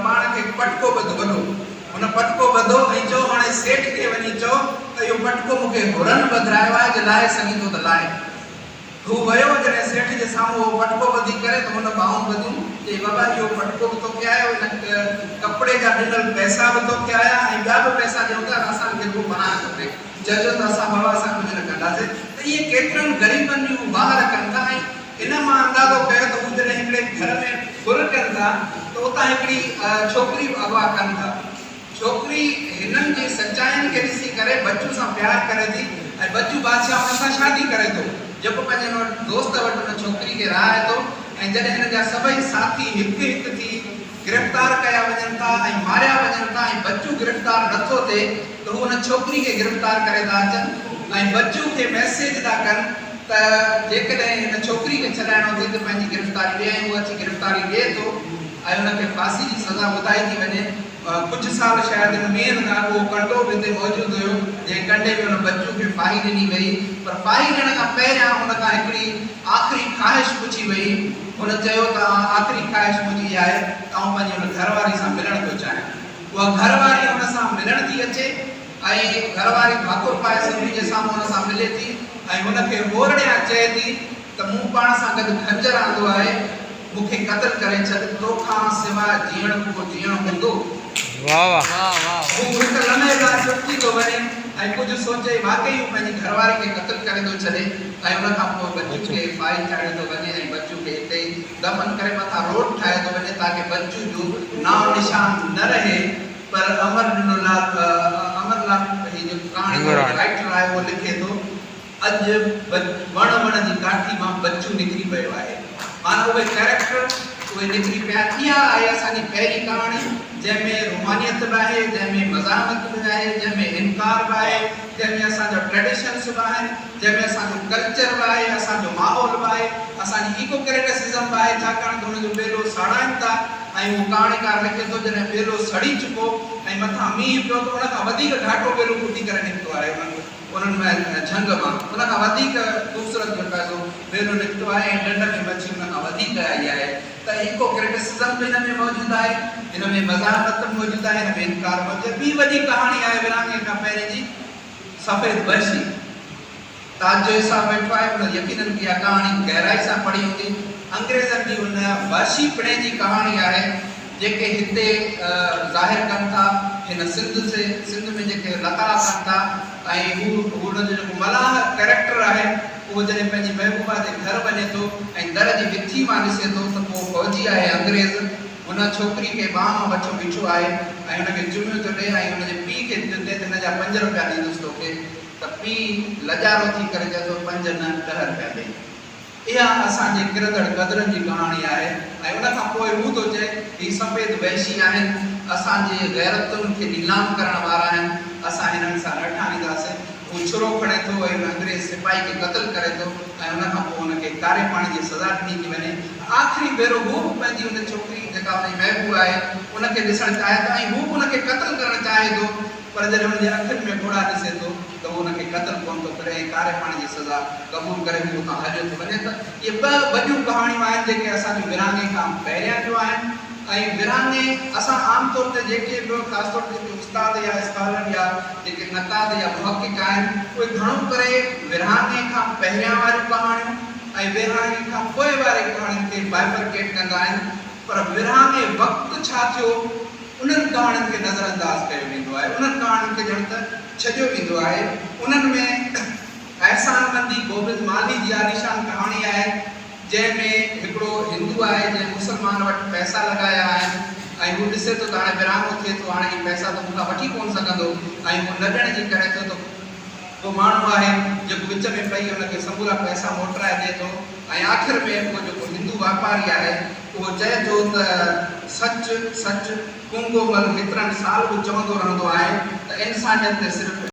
पाण खे पटको ॿधो वॾो, हुन पटको ॿधो ऐं चयो हाणे सेठ खे वञी चयो त इहो पटको मूंखे हुरनि ॿधायो आहे जे लाहे सघींदो त लाहे। हू वियो, जॾहिं सेठ जे साम्हूं उहो पटको ॿधी करे त हुन ॿाहूं ॿधियूं, चई बाबा इहो पटको बि तोखे आयो, हिन कपिड़े जा ॾिनल पैसा बि तोखे आया ऐं ॿिया बि पैसा ॾियूं था, असांखे को पनाह खपे। चइजो त असां बाबा असां कुझु न कंदासीं। त इहे केतिरनि ग़रीबनि जूं ॿाहिरि कनि था। ऐं इन मां अंदाज़ो कयो त हू जॾहिं हिकिड़े घर में फुर कनि था त उतां हिकिड़ी छोकिरी अगवा कनि था। छोकिरी हिननि जी सचाइनि खे ॾिसी करे बच्चू सां प्यार करे थी ऐं बच्चू बादशाह हुन सां शादी करे थो, जेको पंहिंजे दोस्त वटि हुन छोकिरी खे रहाए थो। ऐं जॾहिं हिन जा सभई साथी हिकु हिकु थी गिरफ़्तार कया वञनि था ऐं मारिया वञनि था ऐं बच्चू गिरफ़्तार नथो थिए त हू हुन छोकिरी खे गिरफ़्तार करे था अचनि ऐं बच्चू खे मैसेज था कनि त जेकॾहिं हिन छोकिरी खे छॾाइणो थिए त पंहिंजी गिरफ़्तारी ॾिए। ऐं उहो अची गिरफ़्तारी ॾिए थो ऐं हुनखे फांसी जी सज़ा ॿुधाई थी वञे। कुझु साल शायदि हिन ॿियनि खां उहो कंडो बि हिते मौजूदु हुयो, जंहिं कंडे में हुन बच्चू खे फाही ॾिनी वई। पर फाही ॾियण खां पहिरियां हुन खां हिकिड़ी आख़िरी ख़्वाहिश पुछी वई। हुन चयो त आख़िरी ख़्वाहिश मुंहिंजी आहे त आउं पंहिंजी हुन घरवारी सां मिलणु थो चाहियां। उहा घरवारी हुन सां मिलण थी अचे ऐं घरवारी भाकुर पाए सभिनी जे साम्हूं हुन सां मिले थी ऐं हुनखे मोरड़िया चए थी त मूं पाण सां गॾु खंजर आंदो आहे, मूंखे क़त्ल करे छॾ, तोखां सवाइ जीअण को जीअणो हूंदो। वाह वाह वाह। हू हिकु लम्हे लाइ चुपकी थो वञे ऐं कुझु सोचे वाकई हू पंहिंजी घरवारी खे क़त्ल करे थो छॾे ऐं हुन खां पोइ बच्चू खे फाही चाढ़े थो वञे ऐं बच्चू खे हिते ई दफ़न करे मथां रोड ठाहे थो वञे ताकी बच्चू जो नाम निशान न रहे। पर अमरलाल ही जो कहाणी राइटर आहे उहो लिखे थो, अॼु वण वण जी काठी मां बच्चू निकिरी पियो आहे। माना उहे कैरेक्टर उहे निकिरी पिया। इहा आहे असांजी पहिरीं कहाणी, जंहिंमें रुमानियत बि आहे, जंहिंमें मज़ामत बि आहे, जंहिंमें इनकार बि आहे, जंहिंमें असांजा ट्रेडिशन्स बि आहिनि, जंहिंमें असांजो कल्चर बि आहे, असांजो माहौल बि आहे, असांजी इको क्रिटिसिज़म बि आहे, छाकाणि त हुनजो ॿेलो साड़ाइनि था। ऐं उहो कहाणीकार लिखे थो जॾहिं ॿेलो सड़ी चुको ऐं मथां मींहुं पियो त उन खां वधीक घाटो ॿेलो फुटी करे निकितो आहे उन्हनि में झंग मां, उन खां वधीक ख़ूबसूरत जो ॿेलो निकितो आहे ऐं ॾंड में मच्छी उन खां वधीक आई आहे। त इको क्रिटिसिज़म बि हिन में मौजूदु आहे, हिन में मज़ामत बि मौजूदु आहे, हिन में इनकार मौजूदु आहे। ॿी वॾी कहाणी आहे विरहाङे खां पहिरें जी, सफ़ेद वहशी। ताज जो हिसाब वेठो आहे, हुन यकीनन इहा कहाणी गहराई सां पढ़ी हूंदी। अंग्रेज़नि जी हुन वहशी पिणे जी कहाणी आहे जेके हिते ज़ाहिर कनि था हिन सिंध में जेके लता कनि था। ऐं हुनजो जेको मलाह कैरेक्टर आहे उहो जॾहिं पंहिंजी महबूबा जे घर वञे थो ऐं दर जी भिती मां ॾिसे थो त पोइ फौजी आहे अंग्रेज़, हुन छोकिरी खे बांह मां वठो बीठो आहे ऐं हुनखे चुमियो थो ॾिए ऐं हुनजे पीउ खे ॾिए त हिन जा 5 रुपया ॾींदुसि तोखे। त पीउ लजारो थी करे चए थो 5 न 10 रुपया ॾे। इहा असांजे किरंदड़ क़दरनि जी कहाणी आहे। ऐं उन खां पोइ हू थो चए ही सफ़ेद वहशी आहिनि, असांजे गैरतुनि खे नीलाम करण वारा आहिनि, असां हिननि सां न ठाहींदासीं। हू छुरो खणे थो ऐं हुन अंग्रेज़ सिपाही खे क़त्ल करे थो ऐं उन खां पोइ हुनखे कारे पाणी जी सज़ा ॾिनी थी वञे। आख़िरी भेरो हू बि पंहिंजी हुन छोकिरी जेका हुनजी महबूबा आहे उनखे ॾिसणु चाहे थो ऐं हू बि हुनखे क़त्ल करणु चाहे थो, पर जॾहिं हुनजे अखियुनि में घोड़ा ॾिसे थो त उहो हुनखे क़त्ल कोन थो करे ऐं कारे पाणी जी सज़ा क़बूल करे हू हुतां हलियो थो वञे। त इहे 2 वॾियूं कहाणियूं आहिनि जेके असांजूं विरहाङे खां पहिरियां जूं आहिनि। ऐं विरहाङे असां आमतौर ते जेके बि ख़ासि तौर ते उस्ताद या स्कॉलर या जेके नक़ाद या मुहक़िक़ आहिनि उहे घणो करे विरहाङे खां पहिरियां वारियूं कहाणियूं ऐं विरहाङे खां पोइ वारी कहाणियुनि खे बाइफरकेट कंदा आहिनि। पर विरहाङे वक़्तु छा थियो उन्हनि कहाणियुनि खे नज़रअंदाज़ कयो वेंदो आहे, उन्हनि कहाणियुनि खे ॼण त छॾियो वेंदो आहे। उन्हनि में एहसानमंदी गोबिंद माली जी आलीशान कहाणी आहे, जंहिंमें हिकिड़ो हिंदू आहे जंहिं मुस्लमान वटि पैसा लॻाया आहिनि ऐं हू ॾिसे थो त हाणे विरहाङो थिए थो, हाणे ही पैसा त मूंखां वठी कोन सघंदो ऐं हू न ॾियण जी करे थो। त को माण्हू आहे जेको विच में पई हुनखे समूरा पैसा मोटाए ॾिए थो ऐं आख़िर में उहो जेको हिंदू वापारी आहे उहो चए थो त सच सच कुंगो मल केतिरनि साल बि चवंदो रहंदो आहे त इंसानियत ते सिर्फ़ु